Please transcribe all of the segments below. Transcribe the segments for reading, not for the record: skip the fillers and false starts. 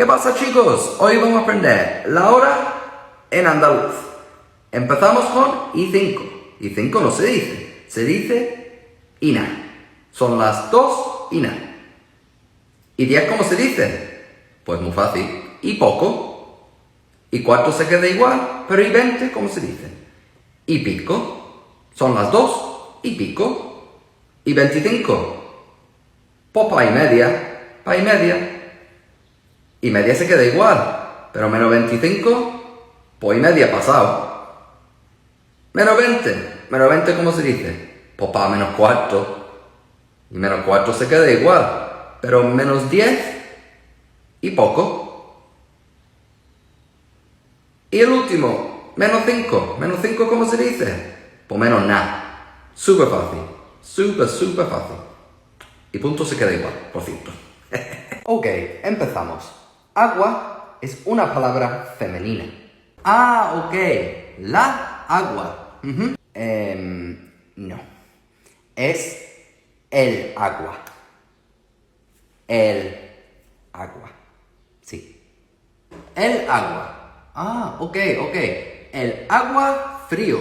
¿Qué pasa, chicos? Hoy vamos a aprender la hora en andaluz. Empezamos con I5. I5 no se dice, se dice INA. Son las 2 INA. ¿Y 10 cómo se dice? Pues muy fácil. ¿Y poco? ¿Y cuarto se queda igual? Pero ¿y 20 cómo se dice? ¿Y pico? Son las 2 y pico. ¿Y 25? Pues pa' y media, pa' y media. Y media se queda igual, pero menos 25, pues y media pasado. Menos 20 ¿cómo se dice? Pues pa' menos cuarto. Y menos cuarto se queda igual, pero menos 10 y poco. Y el último, menos 5 ¿cómo se dice? Pues menos nada. Súper fácil, súper fácil. Y punto se queda igual, por cierto. Ok, empezamos. Agua es una palabra femenina. Ah, ok. La agua. No. Es el agua. El agua. Sí. El agua. Ah, ok. El agua frío.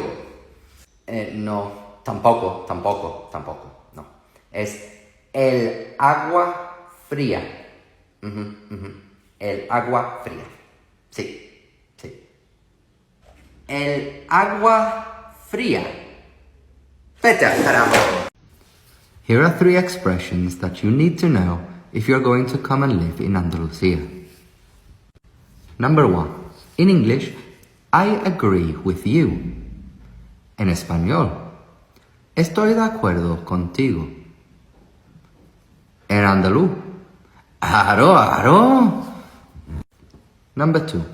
No, tampoco. No. Es el agua fría. El agua fría. Sí. El agua fría. Vete al carajo. Here are 3 expressions that you need to know if you're going to come and live in Andalusia. Number 1. In English, I agree with you. En español, estoy de acuerdo contigo. En andaluz, aro. Number 2.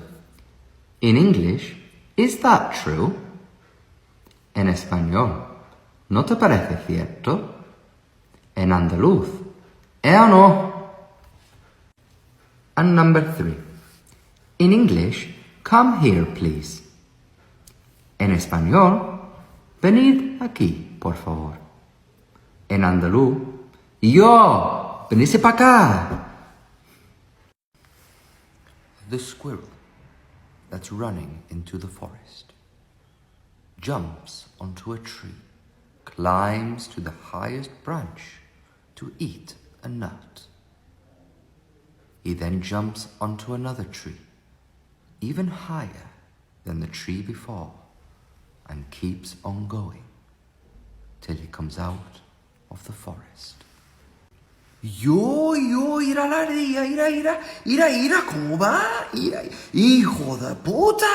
In English, is that true? En español, ¿no te parece cierto? En andaluz, o no? And number 3. In English, come here, please. En español, venid aquí, por favor. En andaluz, yo, venidse para acá. The squirrel that's running into the forest jumps onto a tree, climbs to the highest branch to eat a nut. He then jumps onto another tree, even higher than the tree before, and keeps on going till he comes out of the forest. Ir a la ira, ¿cómo va? Hijo de puta.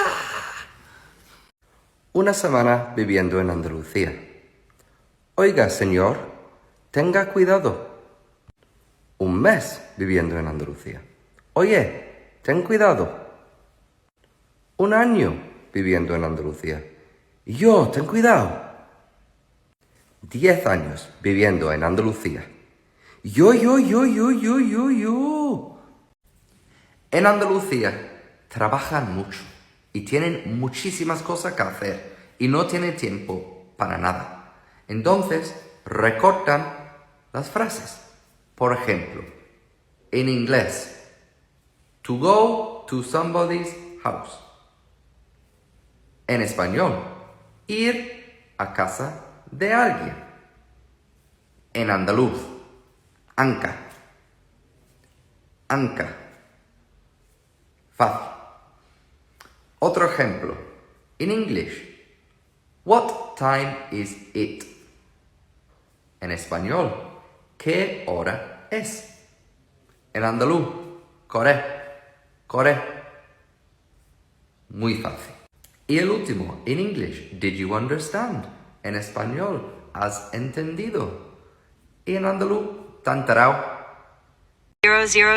Una semana viviendo en Andalucía. Oiga, señor, tenga cuidado. Un mes viviendo en Andalucía. Oye, ten cuidado. Un año viviendo en Andalucía. Yo, ten cuidado. 10 años viviendo en Andalucía. Yo. En Andalucía trabajan mucho y tienen muchísimas cosas que hacer y no tienen tiempo para nada. Entonces, recortan las frases. Por ejemplo, en inglés, to go to somebody's house. En español, ir a casa de alguien. En andaluz, anca. Fácil. Otro ejemplo. In English, what time is it? En español, ¿qué hora es? En andaluz, corre. Muy fácil. Y el último, in English, did you understand? En español, ¿has entendido? Y en andaluz, tantarao. 0.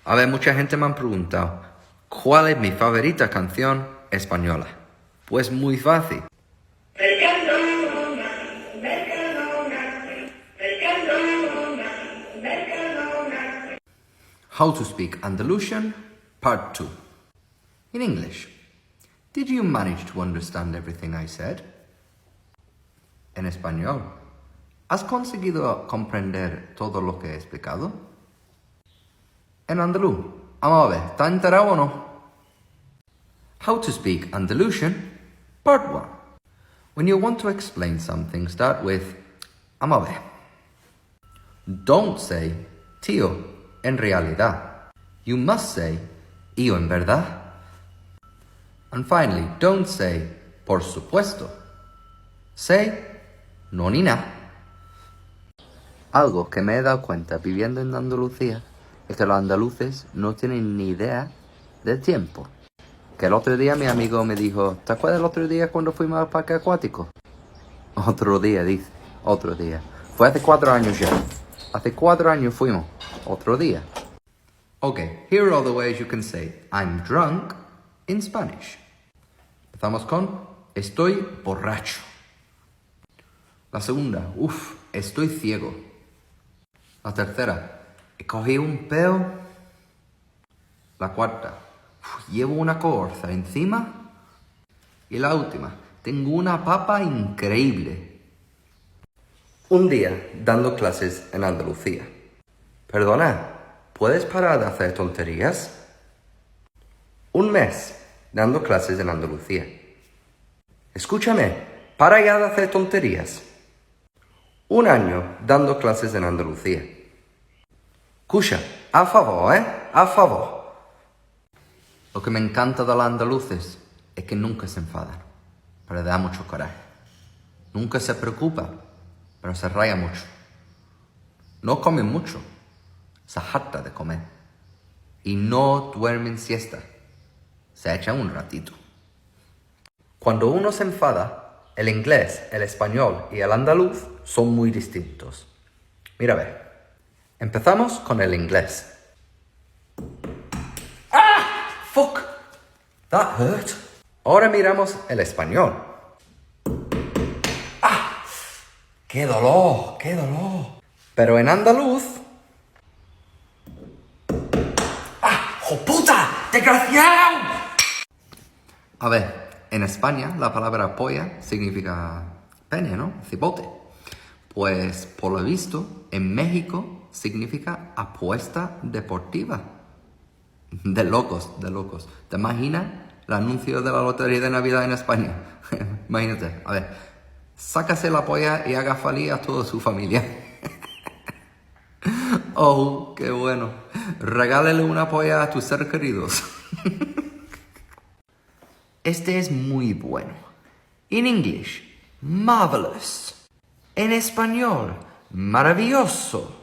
A ver, mucha gente me ha preguntado, ¿cuál es mi favorita canción española? Pues muy fácil. How to speak Andalusian Part 2. In English, did you manage to understand everything I said? En español, ¿has conseguido comprender todo lo que he explicado? En andaluz, vamos a ver, ¿está enterado o no? How to speak Andalusian, Part 1. When you want to explain something, start with vamos a ver. Don't say tío en realidad. You must say yo en verdad. And finally, don't say por supuesto. Say no ni nada. Algo que me he dado cuenta viviendo en Andalucía es que los andaluces no tienen ni idea del tiempo. Que el otro día mi amigo me dijo, ¿te acuerdas el otro día cuando fuimos al parque acuático? Otro día, dice. Otro día. Fue hace 4 años ya. Hace 4 años fuimos. Otro día. Okay, here are all the ways you can say I'm drunk in Spanish. Empezamos con estoy borracho. La segunda, estoy ciego. La tercera, he cogido un peo. La cuarta, llevo una corza encima. Y la última, tengo una papa increíble. Un día, dando clases en Andalucía. Perdona, ¿puedes parar de hacer tonterías? Un mes, dando clases en Andalucía. Escúchame, para ya de hacer tonterías. Un año, dando clases en Andalucía. Escucha, a favor, a favor. Lo que me encanta de los andaluces es que nunca se enfadan, pero da mucho coraje. Nunca se preocupa, pero se raya mucho. No comen mucho, se harta de comer. Y no duermen siesta, se echan un ratito. Cuando uno se enfada, el inglés, el español y el andaluz son muy distintos. Mira a ver, empezamos con el inglés. ¡Ah! ¡Fuck! That hurt. Ahora miramos el español. ¡Ah! ¡Qué dolor! ¡Qué dolor! Pero en andaluz... ¡Ah! ¡Joputa! ¡Desgraciado! A ver, en España la palabra polla significa pene, ¿no? Cipote. Pues por lo visto, en México significa apuesta deportiva. De locos, de locos. ¿Te imaginas el anuncio de la lotería de Navidad en España? Imagínate, a ver, sácase la polla y haga feliz a toda su familia. Oh, qué bueno. Regálale una polla a tus seres queridos. Este es muy bueno. In English, marvelous. En español, maravilloso.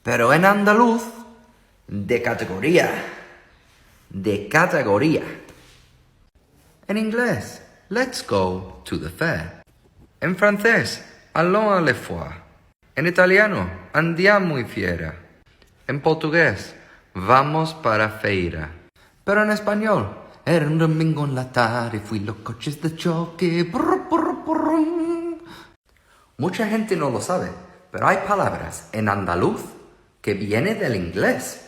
Pero en andaluz, de categoría. De categoría. En inglés, let's go to the fair. En francés, allons à la foire. En italiano, andiamo in fiera. En portugués, vamos para feira. Pero en español, era un domingo en la tarde, fui los coches de choque. Brr, brr, brr. Mucha gente no lo sabe, pero hay palabras en andaluz que vienen del inglés.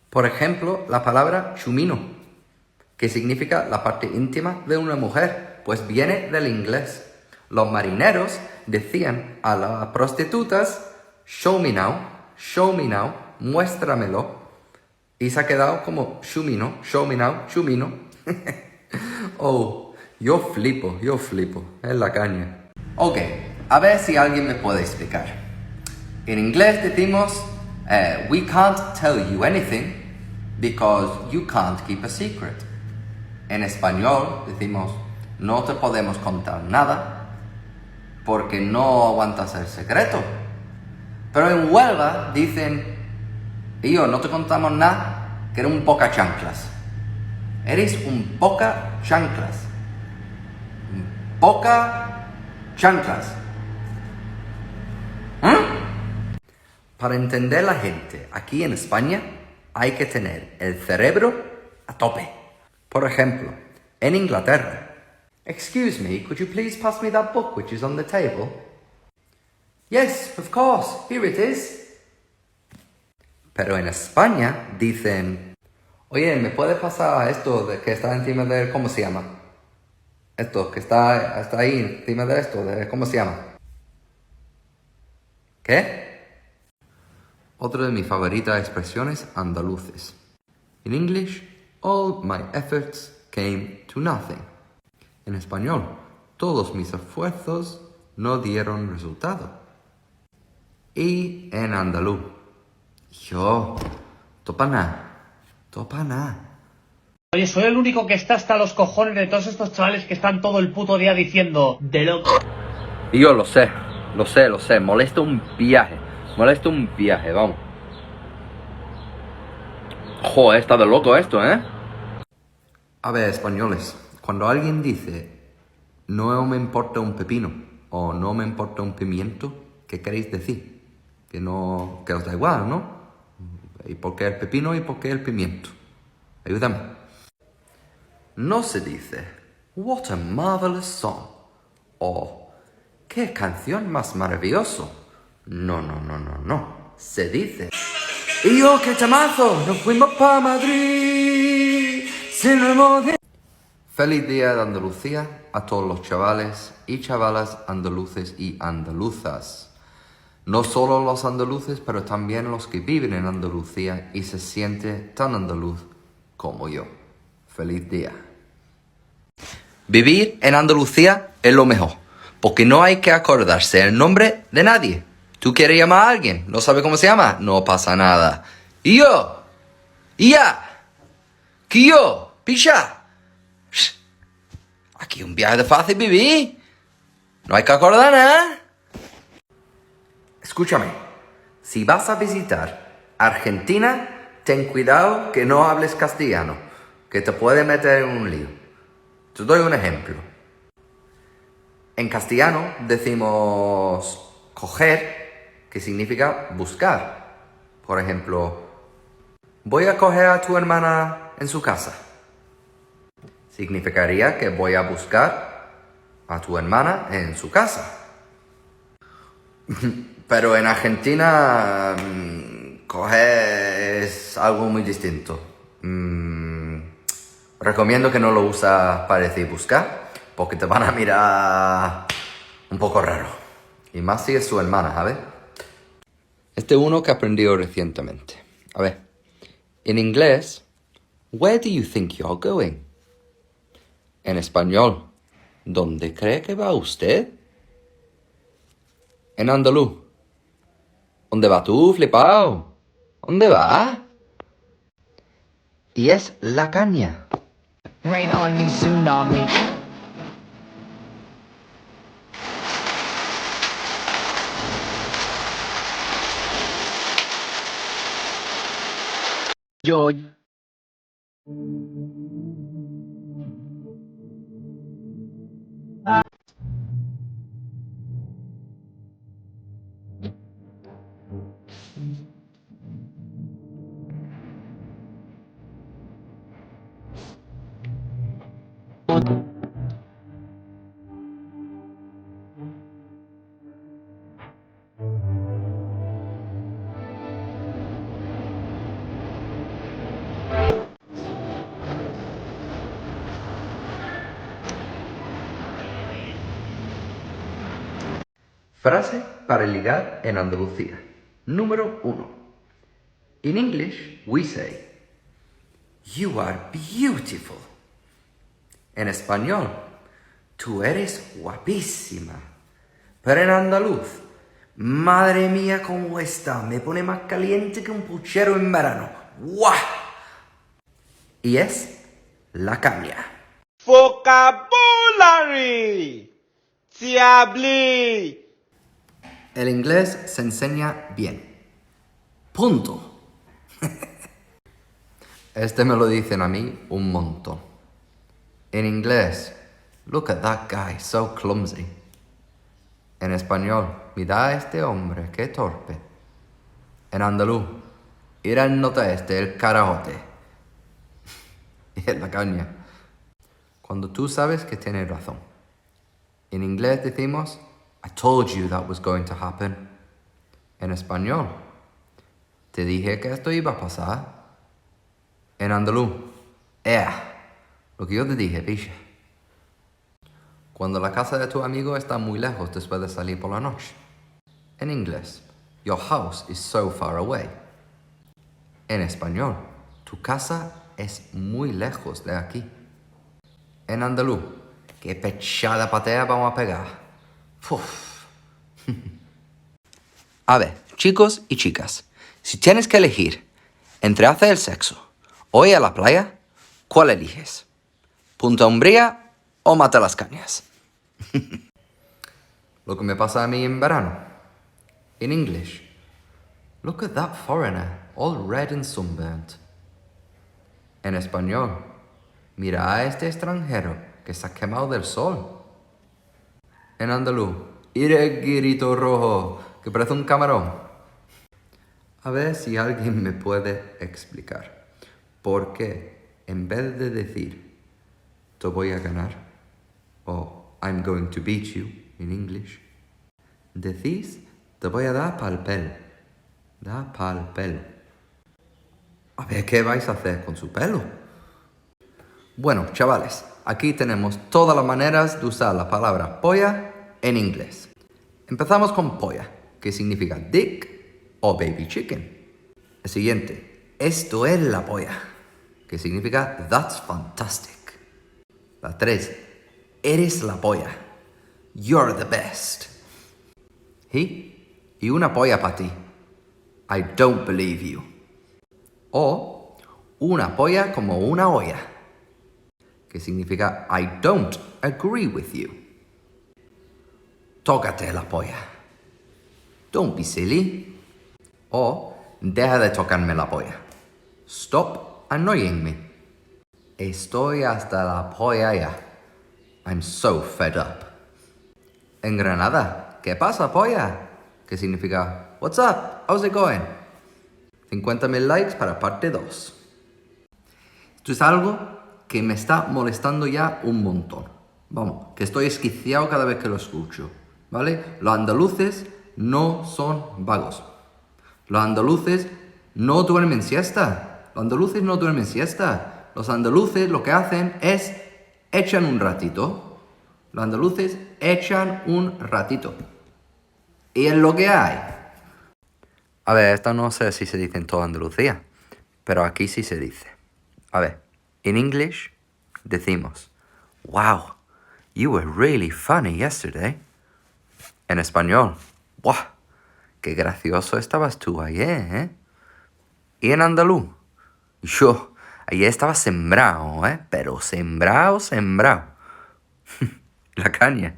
Por ejemplo, la palabra chumino, que significa la parte íntima de una mujer, pues viene del inglés. Los marineros decían a las prostitutas, show me now, muéstramelo. Y se ha quedado como chumino, show me now, chumino. Oh, yo flipo, es la caña. Ok, a ver si alguien me puede explicar. En inglés decimos, we can't tell you anything because you can't keep a secret. En español decimos, no te podemos contar nada porque no aguantas el secreto. Pero en Huelva dicen, no te contamos nada, que eres un poca chanclas. Eres un poca chanclas. Poca chanclas. Para entender la gente aquí en España hay que tener el cerebro a tope. Por ejemplo, en Inglaterra. Excuse me, could you please pass me that book which is on the table? Yes, of course, here it is. Pero en España dicen, Oye, ¿me puedes pasar esto de que está encima de... ¿Cómo se llama? Esto que está ahí encima de esto, ¿cómo se llama? ¿Qué? Otra de mis favoritas expresiones andaluces. In English, all my efforts came to nothing. En español, todos mis esfuerzos no dieron resultado. Y en andaluz, yo, topa na. Oye, soy el único que está hasta los cojones de todos estos chavales que están todo el puto día diciendo de loco. Y yo lo sé, molesta un viaje, vamos. Joder, está de loco esto, ¿eh? A ver, españoles, cuando alguien dice no me importa un pepino o no me importa un pimiento, ¿qué queréis decir? Que os da igual, ¿no? ¿Y por qué el pepino y por qué el pimiento? Ayúdame. No se dice what a marvelous song o qué canción más maravilloso. No. Se dice y yo qué temazo, nos fuimos pa' Madrid sin emoción. Feliz día de Andalucía a todos los chavales y chavalas andaluces y andaluzas. No solo los andaluces, pero también los que viven en Andalucía y se siente tan andaluz como yo. Feliz día. Vivir en Andalucía es lo mejor, porque no hay que acordarse el nombre de nadie. ¿Tú quieres llamar a alguien? ¿No sabes cómo se llama? No pasa nada. ¿Y yo? ¿Y ya? ¿Que yo? ¿Picha? Aquí un viaje de fácil vivir. No hay que acordar nada. Escúchame, si vas a visitar Argentina, ten cuidado que no hables castellano, que te puede meter en un lío. Te doy un ejemplo. En castellano decimos coger, que significa buscar. Por ejemplo, voy a coger a tu hermana en su casa. Significaría que voy a buscar a tu hermana en su casa. Pero en Argentina, coger es algo muy distinto. Recomiendo que no lo uses para decir buscar, porque te van a mirar un poco raro. Y más si es su hermana, ¿sabes? Este es uno que aprendí recientemente. A ver, en inglés, where do you think you're going? En español, ¿dónde cree que va usted? En andaluz, ¿dónde va tú, flipao? ¿Dónde va? Y es la caña. Rain on me, tsunami. Yo. Frase para ligar en Andalucía. Número 1. In English, we say, you are beautiful. En español, tú eres guapísima. Pero en andaluz, madre mía, cómo está. Me pone más caliente que un puchero en verano. ¡Guau! Y es la caña. Vocabulary. Diabli. El inglés se enseña bien. Punto. Este me lo dicen a mí un montón. En inglés, look at that guy, so clumsy. En español, mira a este hombre, qué torpe. En andaluz, mira el nota este, el carajote. Y en la caña. Cuando tú sabes que tienes razón. En inglés decimos, I told you that was going to happen. En español, te dije que esto iba a pasar. En andaluz. Lo que yo te dije, picha. Cuando la casa de tu amigo está muy lejos después de salir por la noche. En inglés. Your house is so far away. En español. Tu casa es muy lejos de aquí. En andaluz. Qué pechada patea vamos a pegar. Uf. A ver, chicos y chicas. Si tienes que elegir entre hacer el sexo o ir a la playa, ¿cuál eliges? ¿Punta Umbría o Mata las Cañas? Lo que me pasa a mí en verano. In English. Look at that foreigner, all red and sunburnt. En español. Mira a este extranjero que se ha quemado del sol. En andaluz. ¡Ire guirito rojo! Que parece un camarón. A ver si alguien me puede explicar por qué en vez de decir te voy a ganar o I'm going to beat you in English, decís te voy a dar pa'l pelo. Da pa'l pelo. A ver qué vais a hacer con su pelo. Bueno, chavales, aquí tenemos todas las maneras de usar la palabra polla en inglés. Empezamos con polla, que significa dick o baby chicken. El siguiente, esto es la polla, que significa that's fantastic. La 3, eres la polla, you're the best. Y una polla para ti, I don't believe you. O una polla como una olla, que significa I don't agree with you. Tócate la polla. Don't be silly. O deja de tocarme la polla. Stop annoying me. Estoy hasta la polla ya. I'm so fed up. En Granada, ¿qué pasa, polla? Que significa what's up? How's it going? 50.000 likes para parte 2. Esto es algo que me está molestando ya un montón. Vamos, que estoy esquiciado cada vez que lo escucho. ¿Vale? Los andaluces no son vagos. Los andaluces no duermen siesta. Los andaluces no duermen siesta. Los andaluces lo que hacen es echan un ratito. Los andaluces echan un ratito. Y es lo que hay. A ver, esto no sé si se dice en toda Andalucía, pero aquí sí se dice. A ver, in English decimos, wow, you were really funny yesterday. En español, wow, qué gracioso estabas tú ayer, ¿eh? Y en andaluz, yo, ayer estaba sembrado, ¿eh? Pero sembrado. La caña.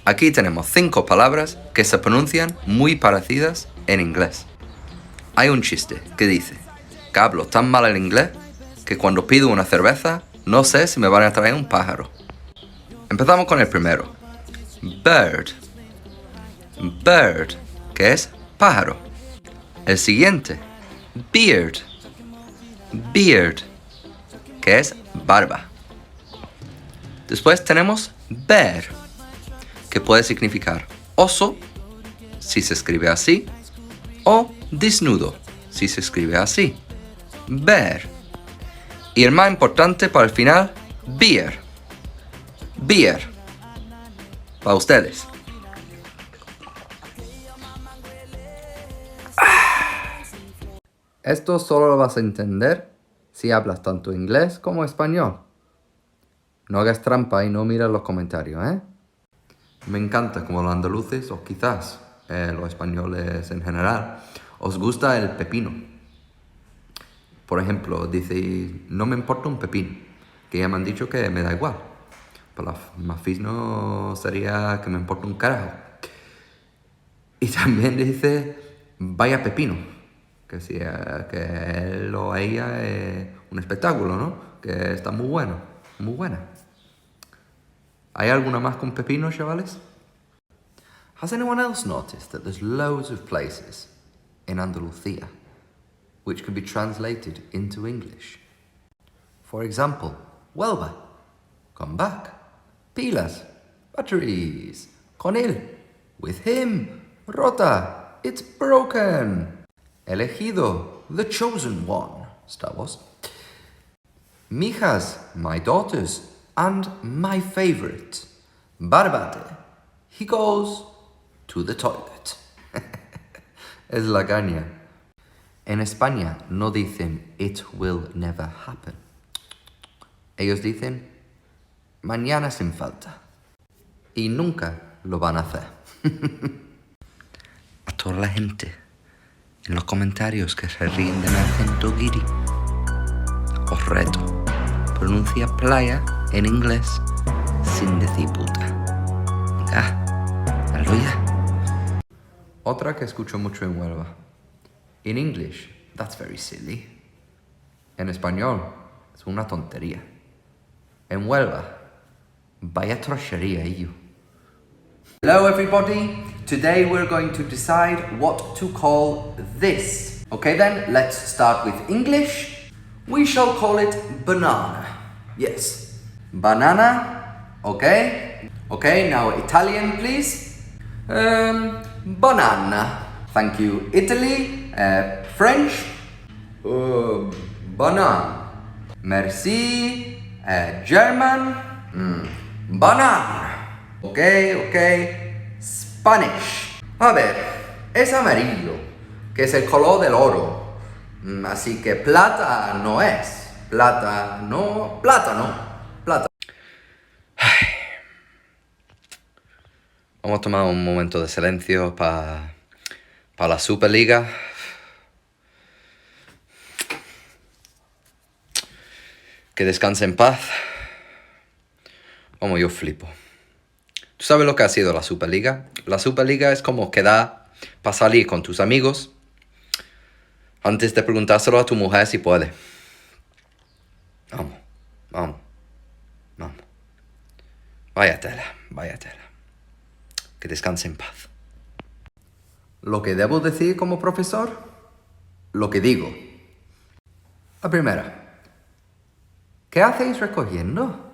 Aquí tenemos 5 palabras que se pronuncian muy parecidas en inglés. Hay un chiste que dice que hablo tan mal el inglés que cuando pido una cerveza no sé si me van a traer un pájaro. Empezamos con el primero. Bird. Bird, que es pájaro. El siguiente. Beard. Beard, que es barba. Después tenemos bear, que puede significar oso, si se escribe así, o desnudo, si se escribe así. Bear. Y el más importante para el final, beer. Beer. Para ustedes. Esto solo lo vas a entender si hablas tanto inglés como español. No hagas trampa y no miras los comentarios, ¿eh? Me encanta como los andaluces, o quizás los españoles en general, os gusta el pepino. Por ejemplo, dice, no me importa un pepino, que ya me han dicho que me da igual. Pero más fino sería que me importa un carajo. Y también dice, vaya pepino, que si que él o ella es un espectáculo, ¿no? Que está muy bueno, muy buena. ¿Hay alguna más con pepino, chavales? Has anyone else noticed that there's loads of places in Andalucía which can be translated into English? For example, Huelva, come back. Pilas, batteries. Con él, with him. Rota, it's broken. Elegido, the chosen one. Star Wars. Mijas, my daughters, and my favorite, Barbate. He goes to the toilet. Es la caña. En España no dicen it will never happen. Ellos dicen mañana sin falta. Y nunca lo van a hacer. A toda la gente en los comentarios que se ríen de mi acento guiri, os reto. Pronuncia playa en inglés sin decir puta. Venga, hazlo ya. Otra que escucho mucho en Huelva. In English, that's very silly. En español, es una tontería. En Huelva, vaya trochería, you. Hello everybody, today we're going to decide what to call this. Okay then, let's start with English. We shall call it banana. Yes, banana, okay. Okay, now Italian please. Banana. Thank you. Italy, French, banane. Merci, German, banana. Ok. Spanish. A ver, es amarillo, que es el color del oro. Así que plata no es. Plátano. Vamos a tomar un momento de silencio para la Superliga. Que descanse en paz. Como yo flipo. ¿Tú sabes lo que ha sido la Superliga? La Superliga es como quedar para salir con tus amigos antes de preguntárselo a tu mujer si puede. Vamos. Vaya tela. Que descanse en paz. Lo que debo decir como profesor, lo que digo. La primera. ¿Qué hacéis recogiendo?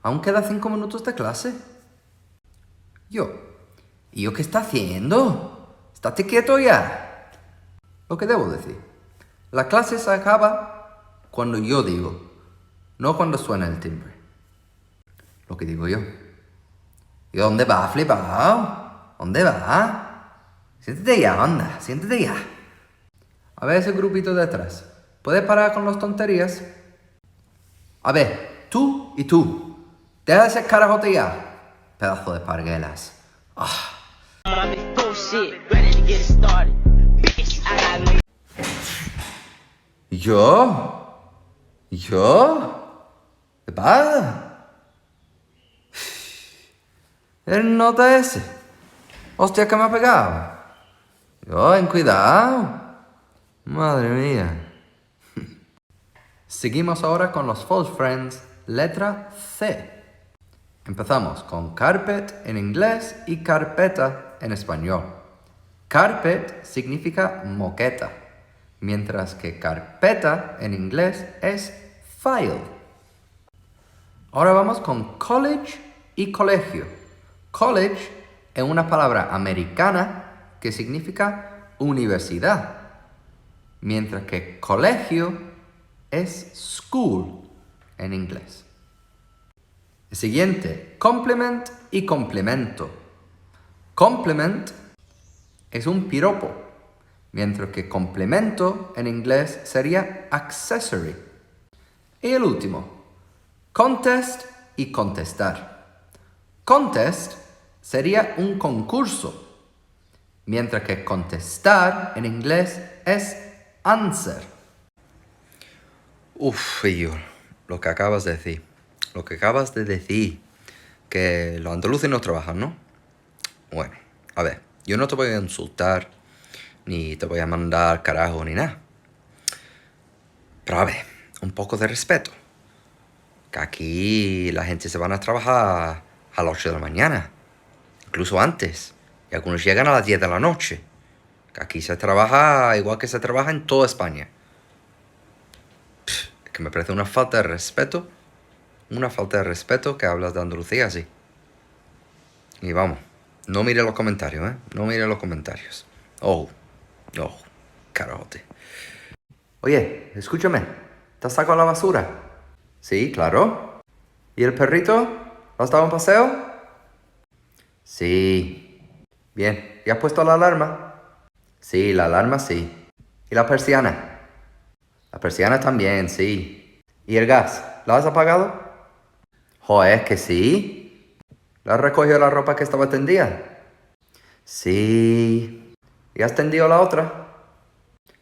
¿Aún queda 5 minutos de clase? ¿Y yo qué está haciendo? Estate quieto ya. Lo que debo decir. La clase se acaba cuando yo digo, no cuando suena el timbre. Lo que digo yo. ¿Y dónde va, flipado? ¿Dónde va? Siéntate ya, anda, siéntate ya. A ver ese grupito de atrás. ¿Puedes parar con las tonterías? A ver, tú y tú. Deja de ser carajote ya. Pedazo de parguelas. ¿Yo? ¿Qué pasa? El nota ese. Hostia, que me ha pegado. En cuidado. Madre mía. Seguimos ahora con los false friends, letra C. Empezamos con carpet en inglés y carpeta en español. Carpet significa moqueta, mientras que carpeta en inglés es file. Ahora vamos con college y colegio. College es una palabra americana que significa universidad, mientras que colegio es school en inglés. El siguiente, complement y complemento. Complement es un piropo, mientras que complemento en inglés sería accessory. Y el último, contest y contestar. Contest sería un concurso, mientras que contestar en inglés es answer. Fillo, lo que acabas de decir. Que los andaluces no trabajan, ¿no? Bueno, a ver, yo no te voy a insultar, ni te voy a mandar carajo, ni nada. Pero a ver, un poco de respeto. Que aquí la gente se van a trabajar a las 8 de la mañana, incluso antes. Y algunos llegan a las 10 de la noche. Que aquí se trabaja igual que se trabaja en toda España. Es que me parece una falta de respeto. Una falta de respeto que hablas de Andalucía así. Y vamos, no mire los comentarios, ¿eh? No mire los comentarios. Carajote. Oye, escúchame. ¿Te has sacado la basura? Sí, claro. ¿Y el perrito? ¿Lo has dado un paseo? Sí. Bien. ¿Y has puesto la alarma? Sí, la alarma sí. ¿Y la persiana? La persiana también, sí. ¿Y el gas? ¿Lo has apagado? Joder, que sí. ¿Le has recogido la ropa que estaba tendida? Sí. ¿Y has tendido la otra?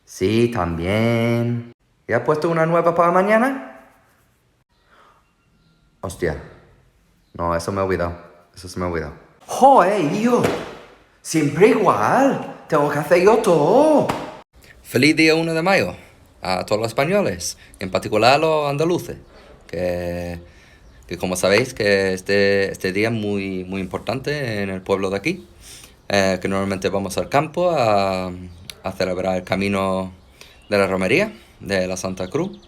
Sí, también. ¿Y has puesto una nueva para mañana? Hostia. No, eso me he olvidado. Eso se me ha olvidado. ¡Joder, tío! Siempre igual. Tengo que hacer yo todo. Feliz día 1 de mayo a todos los españoles, en particular a los andaluces, que como sabéis que este día es muy importante en el pueblo de aquí, que normalmente vamos al campo a celebrar el camino de la romería de la Santa Cruz.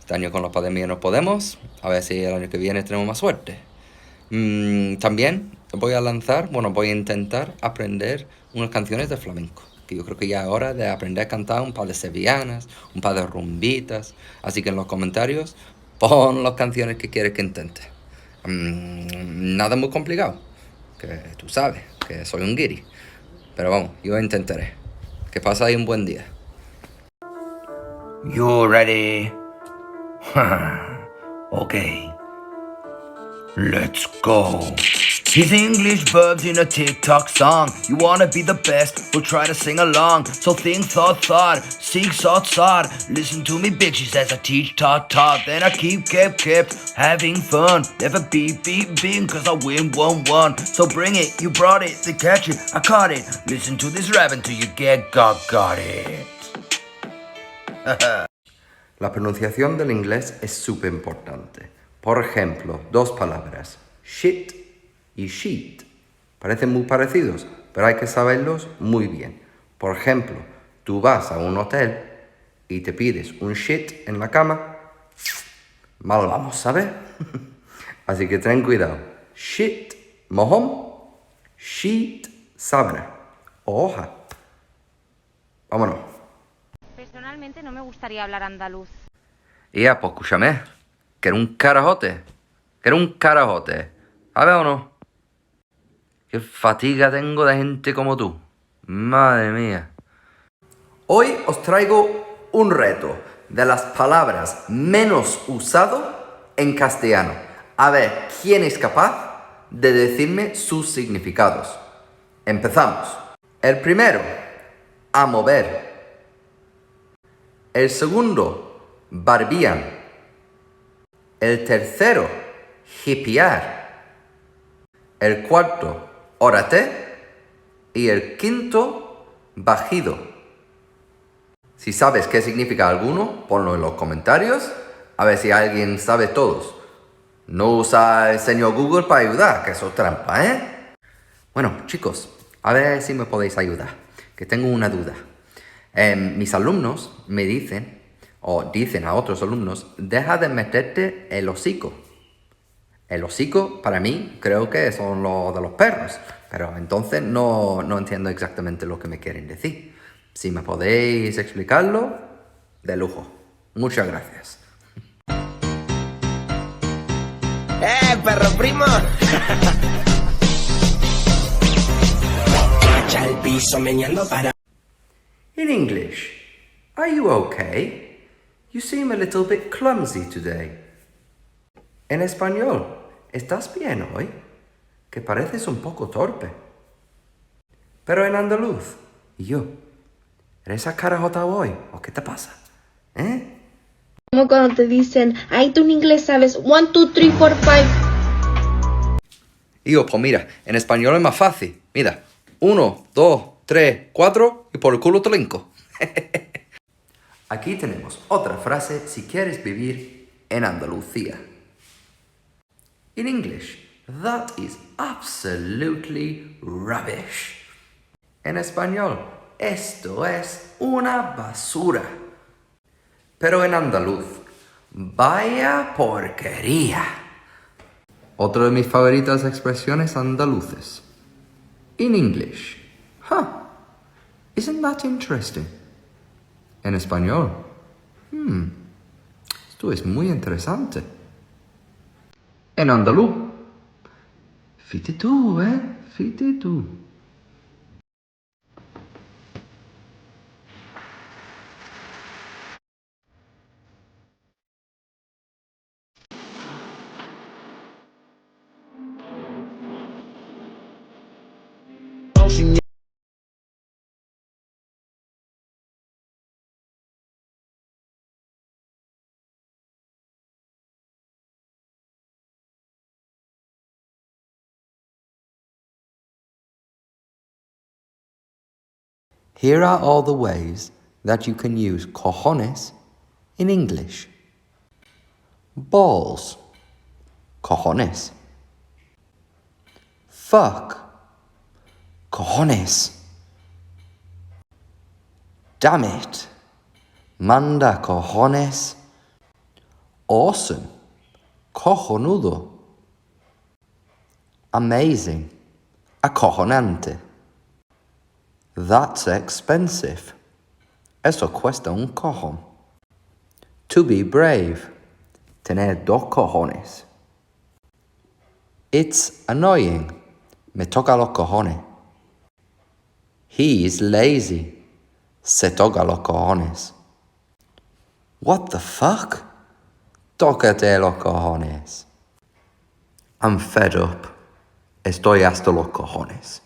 Este año con la pandemia no podemos, a ver si el año que viene tenemos más suerte. También voy a intentar aprender unas canciones de flamenco, que yo creo que ya es hora de aprender a cantar un par de sevillanas, un par de rumbitas, así que en los comentarios pon las canciones que quieres que intente. Nada muy complicado, que tú sabes que soy un guiri, pero vamos, yo intentaré. Que pasáis un buen día. You ready? Okay. Let's go. He's English verbs in a TikTok song. You wanna be the best, we'll try to sing along. So think, thought, seek, sought. Listen to me, bitches, as I teach, taught. Then I kept having fun. Never beat, cause I win, won. So bring it, you brought it, they catch it, I caught it. Listen to this rap until you got it. La pronunciación del inglés es súper importante. Por ejemplo, dos palabras, shit y sheet. Parecen muy parecidos, pero hay que saberlos muy bien. Por ejemplo, tú vas a un hotel y te pides un shit en la cama, mal vamos, ¿sabes? Así que ten cuidado. Shit, mojón, sheet, sábana o hoja. Vámonos. Personalmente no me gustaría hablar andaluz. Ya, pues escúchame, que era un carajote. ¿Sabes o no? Qué fatiga tengo de gente como tú. Madre mía. Hoy os traigo un reto de las palabras menos usadas en castellano. A ver, ¿quién es capaz de decirme sus significados? Empezamos. El primero, a mover. El segundo, barbian. El tercero, hipear. El cuarto, órate. Y el quinto, bajido. Si sabes qué significa alguno, ponlo en los comentarios. A ver si alguien sabe todos. No usa el señor Google para ayudar, que eso es trampa, ¿eh? Bueno, chicos, a ver si me podéis ayudar, que tengo una duda. Mis alumnos me dicen, o dicen a otros alumnos, deja de meterte el hocico. El hocico, para mí, creo que son los de los perros, pero entonces no entiendo exactamente lo que me quieren decir. Si me podéis explicarlo, de lujo. Muchas gracias. perro primo! Cacha el piso meneando para... In English, are you okay? You seem a little bit clumsy today. En español, ¿estás bien hoy? Que pareces un poco torpe. Pero en andaluz, ¿y yo? ¿Eres acarajota hoy? ¿O qué te pasa? ¿Eh? Como cuando te dicen, ay, tú en inglés sabes 1, 2, 3, 4, 5. Y yo, pues mira, en español es más fácil. Mira, 1, 2, 3, 4 y por el culo te linko. Aquí tenemos otra frase si quieres vivir en Andalucía. In English, that is absolutely rubbish. En español, esto es una basura. Pero en andaluz, vaya porquería. Otra de mis favoritas expresiones andaluces. In English, huh, isn't that interesting? En español, Esto es muy interesante. En andaluz. Fíjate tú, Fíjate tú. Here are all the ways that you can use cojones in English. Balls, cojones. Fuck, cojones. Damn it, manda cojones. Awesome, cojonudo. Amazing, acojonante. That's expensive. Eso cuesta un cojón. To be brave. Tener dos cojones. It's annoying. Me toca los cojones. He is lazy. Se toca los cojones. What the fuck? Tócate los cojones. I'm fed up. Estoy hasta los cojones.